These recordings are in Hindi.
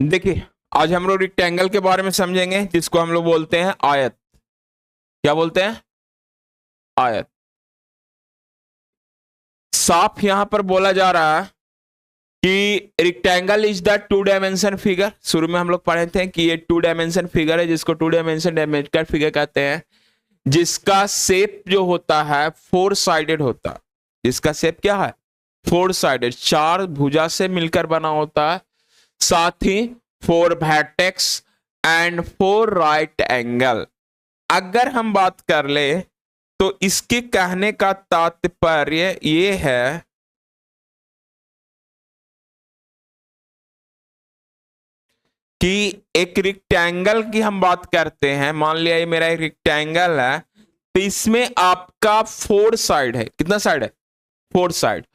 देखिए, आज हम लोग रेक्टेंगल के बारे में समझेंगे जिसको हम लोग बोलते हैं आयत। क्या बोलते हैं? आयत। साफ यहां पर बोला जा रहा है कि rectangle is the two dimension figure. शुरू में हम लोग पढ़े थे कि ये टू डायमेंशन फिगर है जिसको टू डायमेंशन डायमेट्रिकल फिगर कहते हैं, जिसका शेप जो होता है फोर साइडेड होता है। जिसका शेप क्या है? फोर साइडेड, चार भुजा से मिलकर बना होता है, साथ ही four vertex and four right angle. अगर हम बात कर ले तो इसके कहने का तात्पर्य ये है कि एक रेक्टेंगल की हम बात करते हैं। मान लिया ये मेरा एक रेक्टेंगल है, तो इसमें आपका फोर साइड है। कितना साइड है? Four side.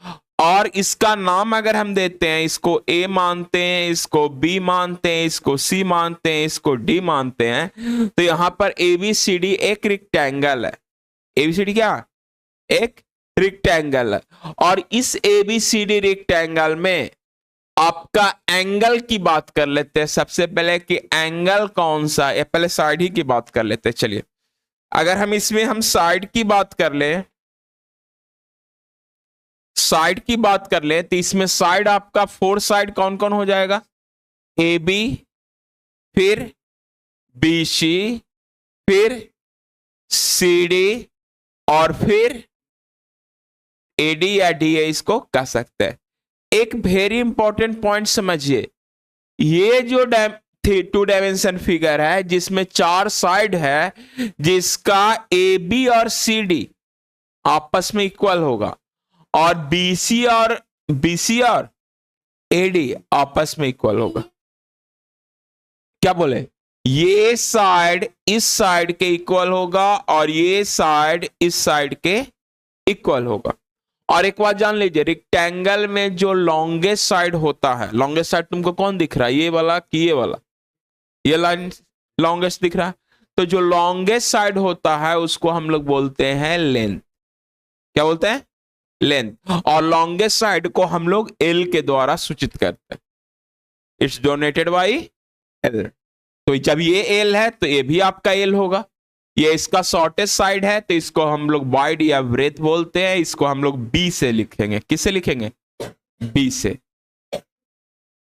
और इसका नाम अगर हम देते हैं, इसको ए मानते हैं, इसको बी मानते हैं, इसको सी मानते हैं, इसको डी मानते हैं, तो यहां पर एबीसीडी एक रेक्टेंगल है। एबीसीडी क्या? एक रेक्टेंगल है। और इस एबीसीडी रेक्टेंगल में आपका एंगल की बात कर लेते हैं सबसे पहले कि एंगल कौन सा है। पहले साइड ही की बात कर लेते हैं। चलिए, अगर हम इसमें हम साइड की बात कर ले, साइड की बात कर ले, तो इसमें साइड आपका फोर साइड कौन कौन हो जाएगा? ए बी, फिर बी सी, फिर सी डी, और फिर ए डी या डी ए इसको कह सकते हैं। एक वेरी इंपॉर्टेंट पॉइंट समझिए, ये जो टू डायमेंशन फिगर है जिसमें चार साइड है, जिसका ए बी और सी डी आपस में इक्वल होगा, और बीसी और एडी आपस में इक्वल होगा। क्या बोले? ये साइड इस साइड के इक्वल होगा और ये साइड इस साइड के इक्वल होगा। और एक बात जान लीजिए, रेक्टेंगल में जो लॉन्गेस्ट साइड होता है, लॉन्गेस्ट साइड तुमको कौन दिख रहा है? ये वाला कि ये वाला? ये लाइन लॉन्गेस्ट दिख रहा है। तो जो लॉन्गेस्ट साइड होता है उसको हम लोग बोलते हैं लेंथ। क्या बोलते हैं? लेंथ। और लॉन्गेस्ट साइड को हम लोग एल के द्वारा सूचित करते हैं। It's donated by L. तो जब ये एल है तो ये भी आपका एल होगा। ये इसका शॉर्टेस्ट साइड है तो इसको हम लोग वाइड या ब्रेथ बोलते हैं। इसको हम लोग बी से लिखेंगे। किससे लिखेंगे? बी से।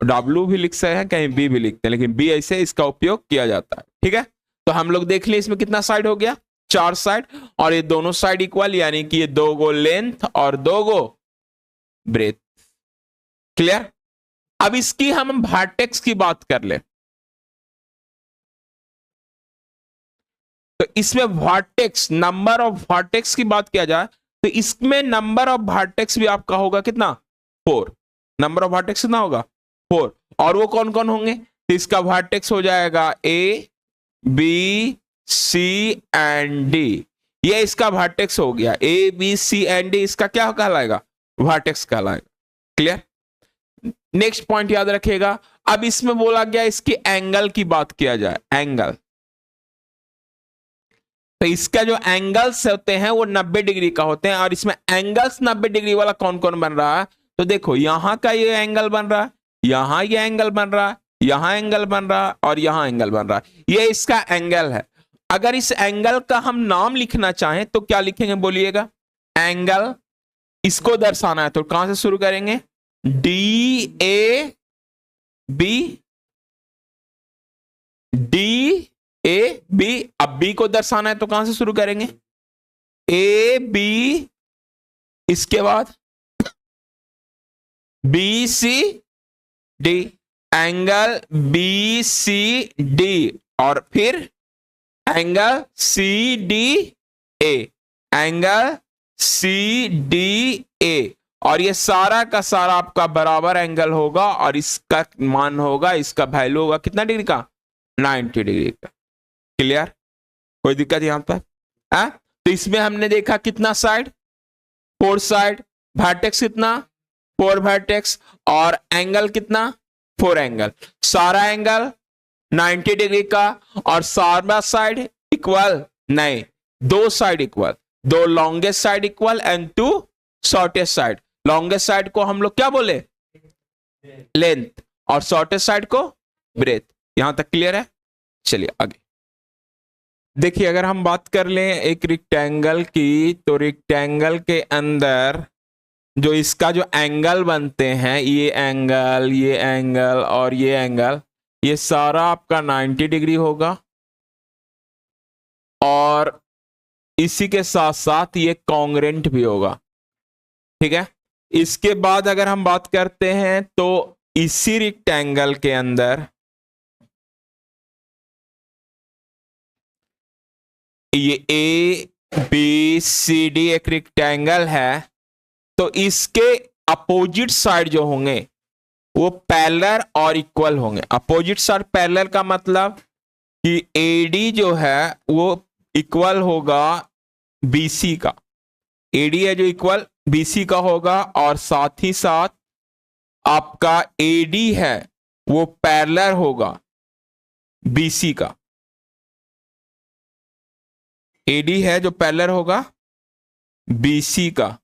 डब्ल्यू भी लिख सकते हैं, कहीं बी भी लिखते हैं, लेकिन बी ऐसे इसका उपयोग किया जाता है। ठीक है, तो हम लोग देख लिए इसमें कितना साइड हो गया? चार साइड। और ये दोनों साइड इक्वल, यानी कि ये दो गो लेंथ और दो गो ब्रेथ। क्लियर? अब इसकी हम वर्टेक्स की बात कर ले, तो इसमें वर्टेक्स, नंबर ऑफ वर्टेक्स की बात किया जाए तो इसमें नंबर ऑफ वर्टेक्स भी आपका होगा कितना? फोर। नंबर ऑफ वर्टेक्स कितना होगा? फोर। और वो कौन कौन होंगे? तो इसका वर्टेक्स हो जाएगा A B C and D. ये इसका वर्टेक्स हो गया। A B C and D इसका क्या कहलाएगा? वर्टेक्स कहलाएगा। क्लियर? नेक्स्ट पॉइंट याद रखिएगा। अब इसमें बोला गया इसकी एंगल की बात किया जाए। एंगल, तो इसका जो एंगल्स होते हैं वो 90 डिग्री का होते हैं। और इसमें एंगल्स 90 डिग्री वाला कौन कौन बन रहा है? तो देखो, यहां का ये एंगल बन रहा है, यहां ये एंगल बन रहा है, यहां एंगल बन रहा है, और यहां एंगल बन रहा है। ये इसका एंगल है। अगर इस एंगल का हम नाम लिखना चाहें तो क्या लिखेंगे? बोलिएगा। एंगल, इसको दर्शाना है तो कहां से शुरू करेंगे? D A B, D A B. अब बी को दर्शाना है तो कहां से शुरू करेंगे? ए बी, इसके बाद B C D, angle B C D, और फिर angle C D A, angle C D A. और ये सारा का सारा आपका बराबर एंगल होगा और इसका मान होगा, इसका वैल्यू होगा कितना डिग्री का? 90 डिग्री का। क्लियर? कोई दिक्कत यहां पर? तो इसमें हमने देखा कितना साइड? Four side. वर्टेक्स कितना? Four vertex. और एंगल कितना? Four angle. सारा एंगल 90 डिग्री का। और सारा साइड इक्वल नहीं, दो साइड इक्वल, दो longest side equal and two shortest side. Longest side को हम लोग क्या बोले? लेंथ, और शॉर्टेस्ट साइड को ब्रेथ। यहां तक क्लियर है? चलिए आगे देखिए, अगर हम बात कर लें एक रेक्टेंगल की, तो रेक्टेंगल के अंदर जो इसका जो एंगल बनते हैं, ये एंगल और ये एंगल, ये सारा आपका 90 डिग्री होगा। और इसी के साथ साथ ये कॉन्ग्रेंट भी होगा। ठीक है, इसके बाद अगर हम बात करते हैं तो इसी रेक्टेंगल के अंदर ये ए बी सी डी एक रेक्टेंगल है, तो इसके अपोजिट साइड जो होंगे वो पैरेलल और इक्वल होंगे। अपोजिट साइड पैरेलल का मतलब कि एडी जो है वो इक्वल होगा बीसी का। एडी है जो इक्वल बीसी का होगा, और साथ ही साथ आपका एडी है वो पैरेलल होगा बीसी का। एडी है जो पैरेलल होगा बीसी का।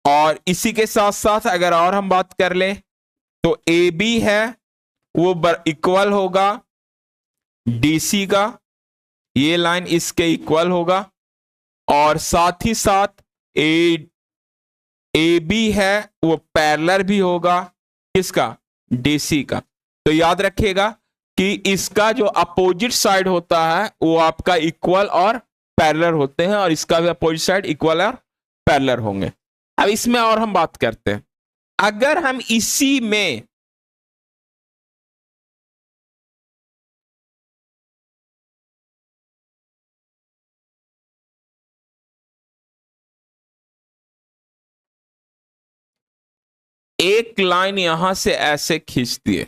और इसी के साथ साथ अगर और हम बात कर लें तो ए बी है वो इक्वल होगा डीसी का, ये लाइन इसके इक्वल होगा। और साथ ही साथ ए बी है वो पैरेलल भी होगा किसका? डीसी का। तो याद रखिएगा कि इसका जो अपोजिट साइड होता है वो आपका इक्वल और पैरेलल होते हैं, और इसका भी अपोजिट साइड इक्वल और पैरेलल होंगे। अब इसमें और हम बात करते हैं, अगर हम इसी में एक लाइन यहां से ऐसे खींच दिए,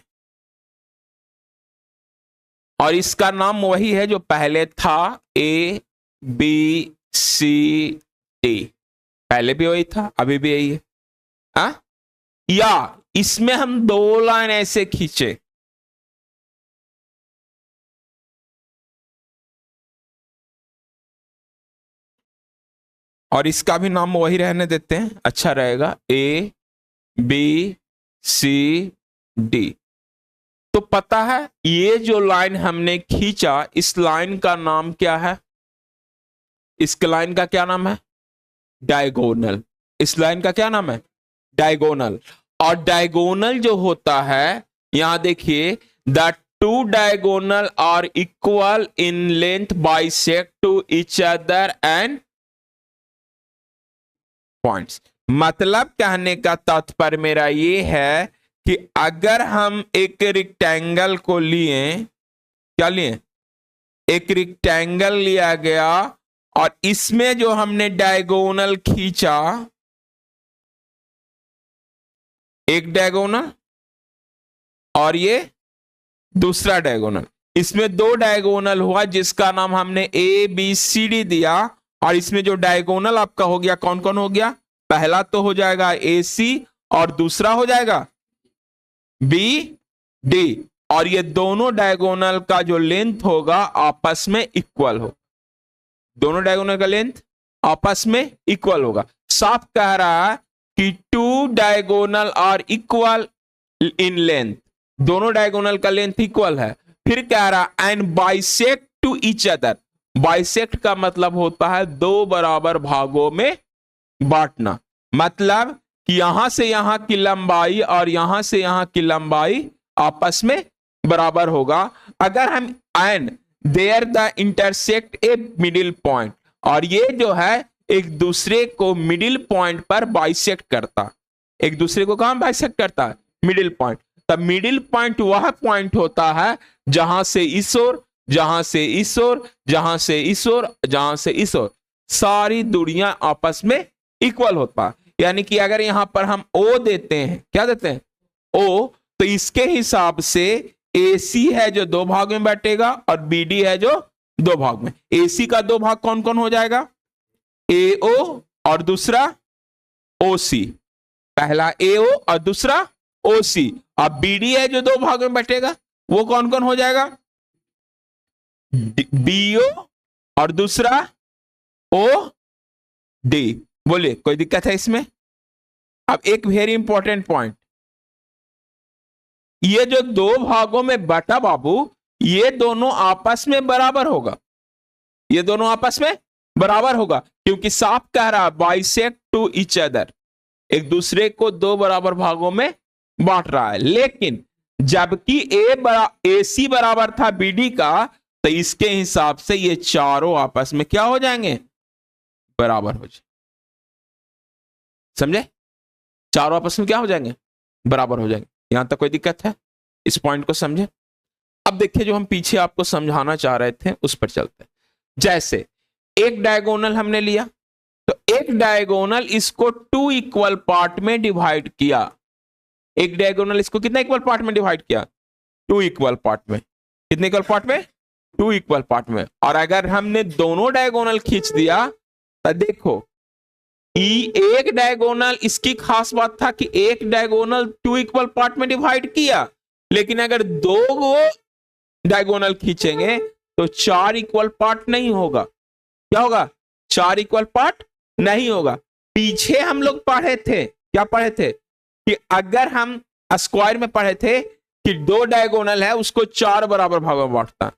और इसका नाम वही है जो पहले था, ए बी सी डी। पहले भी वही था, अभी भी यही है। आ? या इसमें हम दो लाइन ऐसे खींचे, और इसका भी नाम वही रहने देते हैं, अच्छा रहेगा, ए बी सी डी। तो पता है ये जो लाइन हमने खींचा, इस लाइन का नाम क्या है? इस लाइन का क्या नाम है? डायगोनल। इस लाइन का क्या नाम है? डायगोनल। और डायगोनल जो होता है, यहां देखिए, the two diagonal are equal in length bisect to each other and points. मतलब कहने का तात्पर्य मेरा ये है कि अगर हम एक रेक्टेंगल को लिए, क्या लिए? एक रेक्टेंगल लिया गया, और इसमें जो हमने डायगोनल खींचा, एक डायगोनल और ये दूसरा डायगोनल, इसमें दो डायगोनल हुआ जिसका नाम हमने ए बी सी डी दिया। और इसमें जो डायगोनल आपका हो गया, कौन कौन हो गया? पहला तो हो जाएगा ए सी, और दूसरा हो जाएगा बी डी। और ये दोनों डायगोनल का जो लेंथ होगा आपस में इक्वल हो, दोनों डायगोनल का लेंथ आपस में इक्वल होगा। साफ कह रहा है कि two diagonal are equal in length, दोनों डायगोनल का लेंथ इक्वल है। फिर कह रहा and bisect to each other. Bisect का मतलब होता है दो बराबर भागों में बांटना, मतलब कि यहां से यहां की लंबाई और यहां से यहां की लंबाई आपस में बराबर होगा। अगर हम and there the intersect a middle point, और ये जो है एक दूसरे को मिडिल पॉइंट पर बाइसेक्ट करता, एक दूसरे को कहां बाइसेक्ट करता है? Middle point. तब मिडिल पॉइंट वह पॉइंट होता है जहां से इस ओर, जहां से इस ओर, जहां से इस ओर, जहां से इस ओर सारी दूरियां आपस में इक्वल होता। यानी कि अगर यहां पर हम ओ देते हैं, क्या देते हैं? ओ, तो इसके हिसाब से AC है जो दो भाग में बैठेगा, और BD है जो दो भाग में। AC का दो भाग कौन कौन हो जाएगा? AO और दूसरा OC। पहला AO और दूसरा OC। अब BD है जो दो भाग में बैठेगा, वो कौन कौन हो जाएगा? BO और दूसरा OD। बोलिए, कोई दिक्कत है इसमें? अब एक वेरी इंपॉर्टेंट पॉइंट, ये जो दो भागों में बटा बाबू, ये दोनों आपस में बराबर होगा, ये दोनों आपस में बराबर होगा, क्योंकि साफ कह रहा है बाइसेक्ट टू ईच अदर, एक दूसरे को दो बराबर भागों में बांट रहा है। लेकिन जबकि AC बराबर था BD का, तो इसके हिसाब से ये चारों आपस में क्या हो जाएंगे, बराबर हो जाए। समझे, चारों आपस में क्या हो जाएंगे, बराबर हो जाएंगे। यहां तक कोई दिक्कत है, इस पॉइंट को समझे। अब देखिए जो हम पीछे आपको समझाना चाह रहे थे उस पर चलते हैं। जैसे एक डायगोनल हमने लिया, तो एक डायगोनल इसको 2 इक्वल पार्ट में डिवाइड किया, एक डायगोनल इसको कितने इक्वल पार्ट में डिवाइड किया, 2 इक्वल पार्ट में। कितने इक्वल पार्ट में, 2 इक्वल पार्ट में। और अगर हमने दोनों डायगोनल खींच दिया तो देखो एक डायगोनल, इसकी खास बात था कि एक डायगोनल 2 इक्वल पार्ट में डिवाइड किया, लेकिन अगर दो वो डायगोनल खींचेंगे तो 4 इक्वल पार्ट नहीं होगा। क्या होगा, 4 इक्वल पार्ट नहीं होगा। पीछे हम लोग पढ़े थे, क्या पढ़े थे कि अगर हम स्क्वायर में पढ़े थे कि दो डायगोनल है उसको 4 बराबर भागों में बांटता है।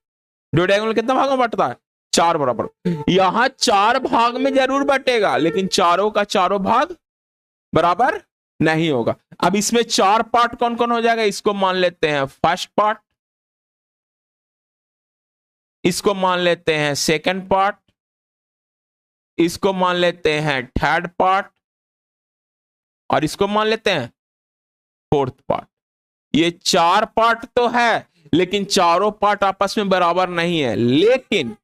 दो डायगोनल कितना भागों में बांटता है, 4 बराबर। यहां 4 भाग में जरूर बटेगा, लेकिन चारों का चारों भाग बराबर नहीं होगा। अब इसमें 4 पार्ट कौन कौन हो जाएगा, इसको मान लेते हैं फर्स्ट पार्ट, इसको मान लेते हैं सेकंड पार्ट, इसको मान लेते हैं थर्ड पार्ट, और इसको मान लेते हैं फोर्थ पार्ट। ये 4 पार्ट तो है, लेकिन चारों पार्ट आपस में बराबर नहीं है, लेकिन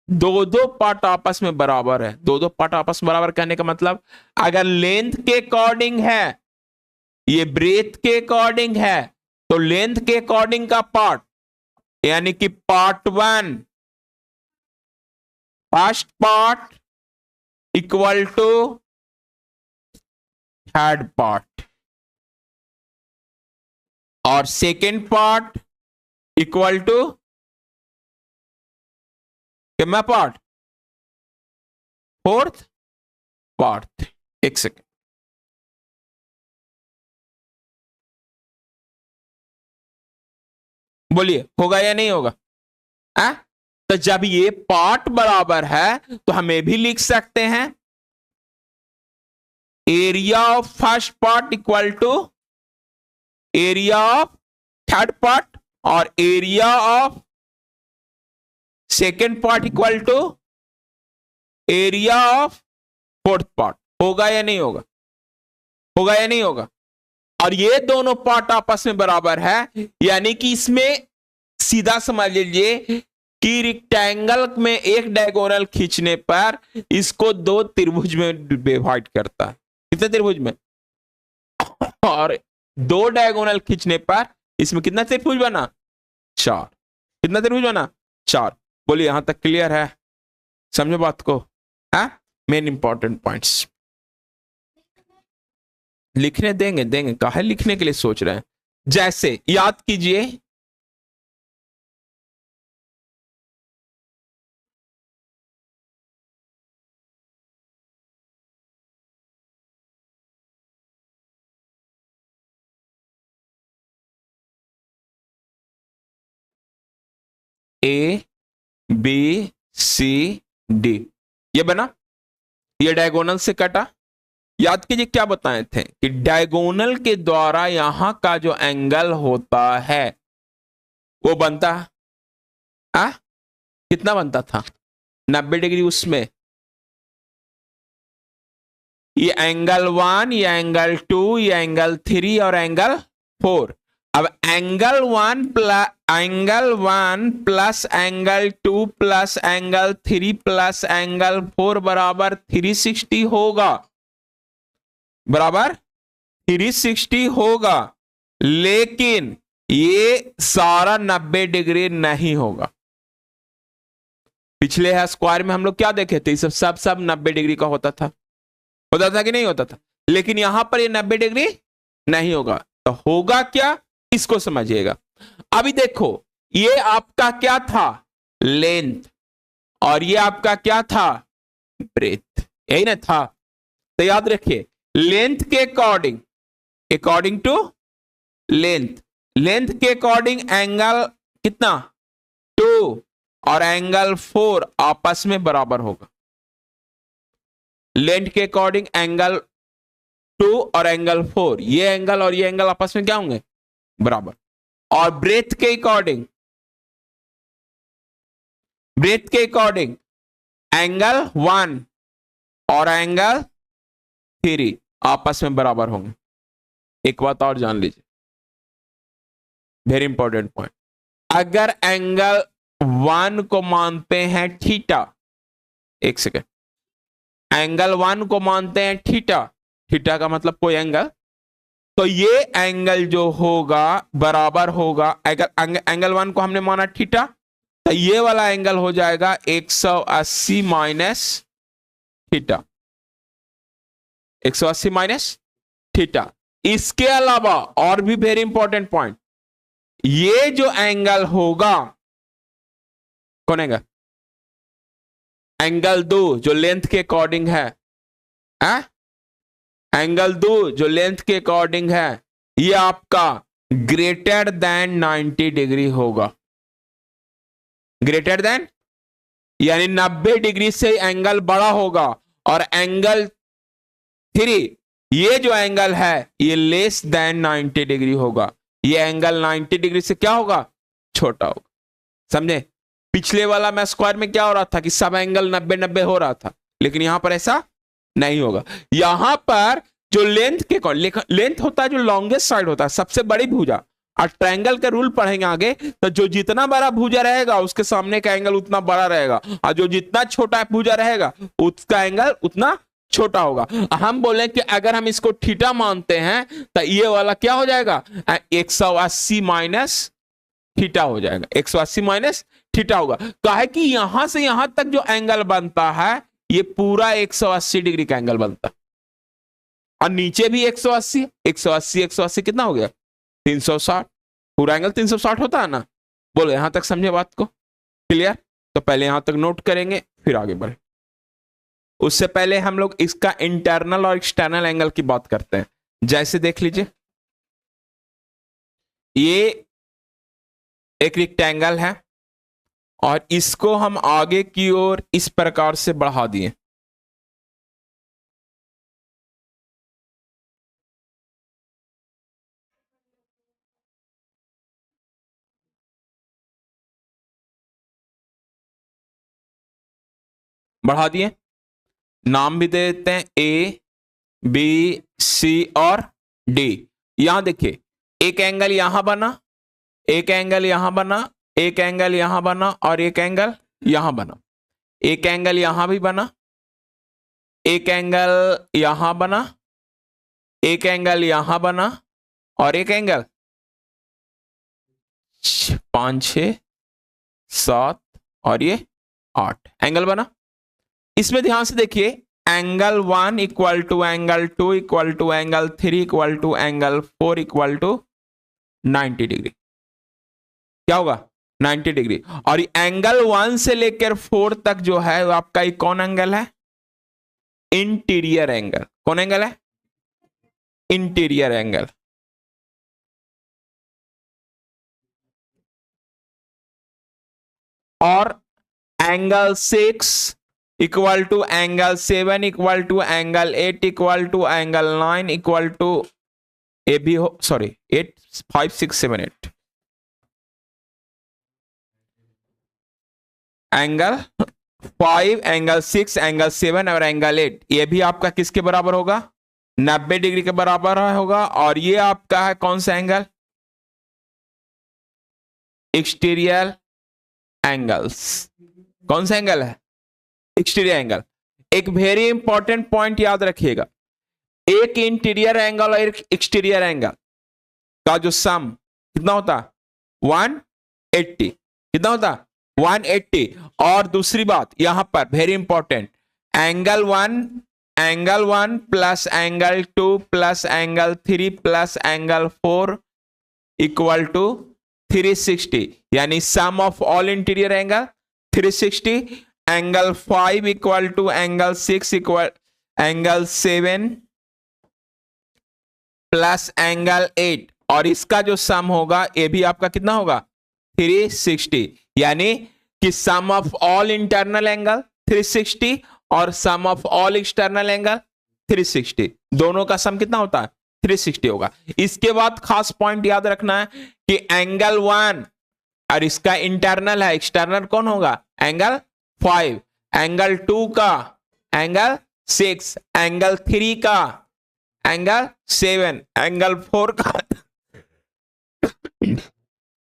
दो पार्ट आपस में बराबर है। दो पार्ट आपस में बराबर कहने का मतलब, अगर लेंथ के अकॉर्डिंग है, ये ब्रेथ के अकॉर्डिंग है, तो लेंथ के अकॉर्डिंग का पार्ट, यानी कि part 1 first part equal to third part, और सेकेंड पार्ट इक्वल टू कितना पार्ट, फोर्थ पार्ट। एक सेकेंड, बोलिए होगा या नहीं होगा। आ? तो जब ये पार्ट बराबर है तो हमें भी लिख सकते हैं area of first part equal to area of third part, और area of second part equal to area of fourth part. होगा या नहीं होगा, होगा या नहीं होगा। और ये दोनों पार्ट आपस में बराबर है, यानी कि इसमें सीधा समझ लीजिए कि रेक्टेंगल में एक डायगोनल खींचने पर इसको 2 त्रिभुज में डिवाइड करता है। कितने त्रिभुज में, और 2 डायगोनल खींचने पर इसमें कितना त्रिभुज बना, 4। कितना त्रिभुज बना, 4। बोलिए यहां तक क्लियर है, समझो बात को। मेन इंपॉर्टेंट पॉइंट्स लिखने देंगे, देंगे काहे लिखने के लिए सोच रहे हैं। जैसे याद कीजिए ABCD, ये बना, ये डायगोनल से कटा। याद कीजिए क्या बताए थे कि डायगोनल के द्वारा यहां का जो एंगल होता है वो बनता है, कितना बनता था, 90 डिग्री। उसमें ये एंगल 1, ये एंगल 2, ये एंगल 3 और एंगल 4। अब angle 1 plus angle 2 plus angle 3 plus angle 4 बराबर 360 होगा, बराबर 360 होगा। लेकिन ये सारा 90 डिग्री नहीं होगा। पिछले स्क्वायर में हम लोग क्या देखे थे, सब 90 डिग्री का होता था कि नहीं होता था, लेकिन यहां पर ये 90 डिग्री नहीं होगा। तो होगा क्या, इसको समझिएगा। अभी देखो ये आपका क्या था, लेंथ, और ये आपका क्या था, ब्रेथ, यही ना था। तो याद रखिए लेंथ के अकॉर्डिंग टू लेंथ, लेंथ के अकॉर्डिंग एंगल कितना 2 और एंगल 4 आपस में बराबर होगा। लेंथ के अकॉर्डिंग एंगल 2 और एंगल 4, ये एंगल और ये एंगल आपस में क्या होंगे बराबर। और ब्रेथ के अकॉर्डिंग एंगल 1 और एंगल 3 आपस में बराबर होंगे। एक बात और जान लीजिए, वेरी इंपॉर्टेंट पॉइंट, अगर एंगल 1 को मानते हैं थीटा, एक सेकेंड, एंगल 1 को मानते हैं थीटा, थीटा का मतलब कोई एंगल, तो ये एंगल जो होगा बराबर होगा, अगर एंगल 1 को हमने माना थीटा, तो ये वाला एंगल हो जाएगा 180 माइनस थीटा, 180 माइनस थीटा। इसके अलावा और भी वेरी इंपॉर्टेंट पॉइंट, ये जो एंगल होगा कौन एंगल, एंगल 2 जो लेंथ के अकॉर्डिंग है, एंगल 2 जो लेंथ के अकॉर्डिंग है, ये आपका ग्रेटर देन 90 डिग्री होगा। ग्रेटर देन यानी 90 डिग्री से एंगल बड़ा होगा, और एंगल 3 ये जो एंगल है ये लेस देन 90 डिग्री होगा। ये एंगल 90 डिग्री से क्या होगा छोटा होगा। समझे? पिछले वाला मैं स्क्वायर में क्या हो रहा था कि सब एंगल 90-90 हो रहा था, लेकिन यहां पर ऐसा नहीं होगा। यहां पर जो लेंथ होता है, जो लॉन्गेस्ट साइड होता है, सबसे बड़ी भुजा, और ट्रायंगल के रूल पढ़ेंगे आगे, तो जो जितना बड़ा भुजा रहेगा उसके सामने का एंगल उतना बड़ा रहेगा, और जो जितना छोटा भुजा रहेगा उसका एंगल उतना छोटा होगा। हम बोले कि अगर हम इसको थीटा मानते हैं तो ये वाला क्या हो जाएगा 180 माइनस थीटा हो जाएगा, 180 माइनस थीटा होगा। कहे कि यहां से यहां तक जो एंगल बनता है ये पूरा 180 डिग्री का एंगल बनता है, और नीचे भी 180 180 कितना हो गया 360, पूरा एंगल 360 होता है ना। बोलो यहां तक समझे बात को? क्लियर? तो पहले यहां तक नोट करेंगे फिर आगे बढ़े। उससे पहले हम लोग इसका इंटरनल और एक्सटर्नल एंगल की बात करते हैं। जैसे देख लीजिए, ये एक रेक्टेंगल है और इसको हम आगे की ओर इस प्रकार से बढ़ा दिए। बढ़ा दिए, नाम भी दे देते हैं ए बी सी और डी। यहां देखिए, एक एंगल यहां बना, एक एंगल यहां बना, एक एंगल यहां बना, और एक एंगल यहां बना। एक एंगल यहां भी बना, एक एंगल यहां बना, एक एंगल यहां बना, और एक एंगल 5 6 7 और ये 8 एंगल बना। इसमें ध्यान से देखिए, angle 1 equal to angle 2 equal to angle 3 equal to angle 4 equal to 90 degree. क्या होगा 90 डिग्री। और एंगल 1 से लेकर 4 तक जो है वो आपका एक कौन एंगल है? Interior angle. कौन एंगल है? Interior angle. और angle 6 equal to angle 7 equal to angle 8 equal to angle 9 equal to A भी हो, सॉरी 8 5 6 7 8 एंगल 5 एंगल 6 एंगल 7 और एंगल 8, ये भी आपका किसके बराबर होगा 90 डिग्री के बराबर होगा। और ये आपका है कौन सा एंगल? Exterior angles. कौन सा एंगल है? Exterior angle. एक वेरी इंपॉर्टेंट पॉइंट याद रखिएगा, एक इंटीरियर एंगल और एक एक्सटीरियर एंगल का जो सम कितना होता है 180। कितना होता है 180। और दूसरी बात यहां पर very important, angle 1 plus angle 2 plus angle 3 plus angle 4 equal to 360, यानी sum of all interior angle 360। Angle 5 equal to angle 6 equal angle 7 plus angle 8, और इसका जो सम होगा ये भी आपका कितना होगा 360, यानी कि सम ऑफ ऑल इंटरनल एंगल 360 और सम ऑफ ऑल एक्सटर्नल एंगल 360, दोनों का सम कितना होता है 360 होगा। इसके बाद खास पॉइंट याद रखना है कि एंगल 1 और इसका इंटरनल है, एक्सटर्नल कौन होगा एंगल 5, एंगल 2 का एंगल 6, एंगल 3 का एंगल 7, एंगल 4 का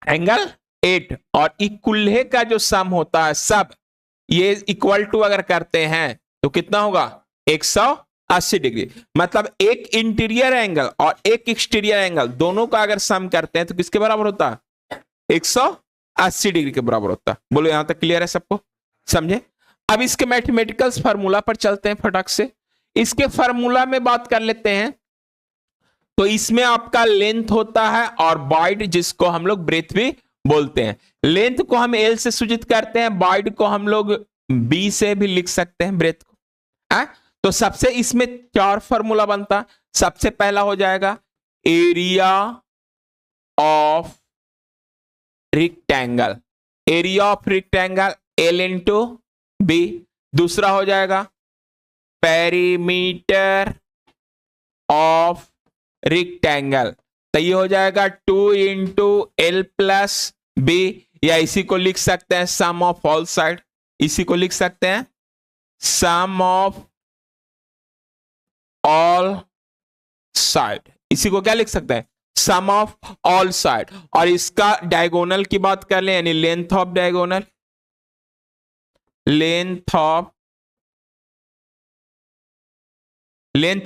एंगल 8, और इक्वल्हे का जो सम होता है सब ये इक्वल टू अगर करते हैं तो कितना होगा 180 डिग्री। मतलब एक इंटीरियर एंगल और एक एक्सटीरियर एंगल दोनों का अगर सम करते हैं तो किसके बराबर होता है 180 डिग्री के बराबर होता है। बोलो यहां तक क्लियर है सबको, समझे? अब इसके मैथमेटिकल फार्मूला पर चलते हैं फटाक से। इसके फार्मूला में बात कर लेते हैं। तो इसमें आपका लेंथ होता है और वाइड जिसको हम लोग ब्रेथ भी बोलते हैं। लेंथ को हम एल से सूचित करते हैं, वाइड को हम लोग बी से भी लिख सकते हैं ब्रेथ को। तो सबसे इसमें 4 फार्मूला बनता। सबसे पहला हो जाएगा area of rectangle, area of rectangle L into B. दूसरा हो जाएगा पेरीमीटर ऑफ रेक्टेंगल, तो ये हो जाएगा 2 इंटू एल प्लस बी, या इसी को लिख सकते हैं सम ऑफ ऑल साइड, इसी को लिख सकते हैं सम ऑफ ऑल साइड, इसी को क्या लिख सकते हैं सम ऑफ ऑल साइड। और इसका डायगोनल की बात कर ले, यानी length of diagonal, length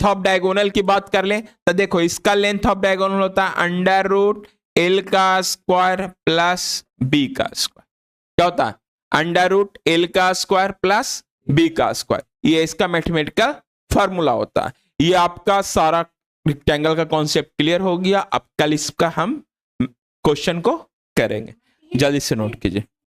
of diagonal की बात कर ले तो देखो इसका लेंथ ऑफ डायगोनल होता है अंडर रूट एल का स्क्वायर प्लस बी का स्क्वायर। क्या होता है अंडर रूट एल का स्क्वायर प्लस बी का स्क्वायर, ये इसका मैथमेटिकल फार्मूला होता है। ये आपका सारा रेक्टेंगल का कॉन्सेप्ट क्लियर हो गया। अब कल इसका हम क्वेश्चन को करेंगे, जल्दी से नोट कीजिए।